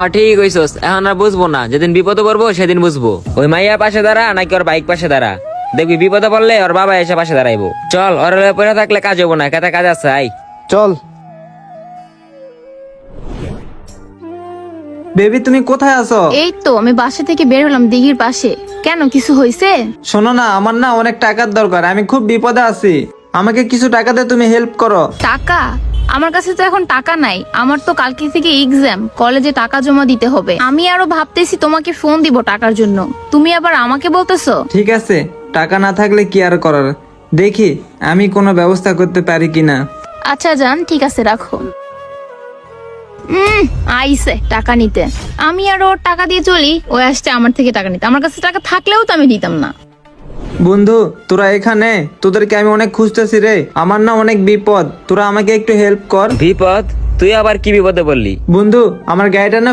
ঠিক হইছস, এখন আর বুঝবো না, যেদিন বিপদে পড়বো সেদিন বুঝবো। ওই মাইয়া পাশে দাঁড়া নাকি ওর বাইক পাশে দাঁড়া, দেখবি বিপদে পড়লে ওর বাবা এসে পাশে দাঁড়াইবো। চল, ওর পড়ে থাকলে কাজ হবো না, কাতে কাজ আছে, আই। চল। বেবি তুমি কোথায় আছো? এই তো আমি বাসা থেকে বের হলাম দিঘির পাশে। কেন, কিছু হয়েছে? শোনো না, আমার না অনেক টাকার দরকার, আমি খুব বিপদে আছি, আমাকে কিছু টাকা দিয়ে তুমি হেল্প করো। টাকা? আমার কাছে তো এখন টাকা নাই, আমার তো কালকে থেকে এক্সাম, কলেজে টাকা জমা দিতে হবে। আমি আরো ভাবতেছি তোমাকে ফোন দিব টাকার জন্য, তুমি আবার আমাকে বলতেছো। ঠিক আছে, টাকা না থাকলে কি আর করার, দেখি আমি কোনো ব্যবস্থা করতে পারি কিনা। আচ্ছা জান, ঠিক আছে, রাখো। আইসে টাকা নিতে, আমি আর ওর টাকা দিয়ে চলি, ও আসছে আমার থেকে টাকা নিতে। আমার কাছে টাকা থাকলেও তো আমি দিতাম না। বন্ধু তোরা এখানে, তোদেরকে আমি অনেক খুঁজতেছি রে, আমার না অনেক বিপদ, তোরা আমাকে একটু হেল্প কর। বিপদ? তুই আবার কি বিপদে বললি? বন্ধু আমার গাড়িটা না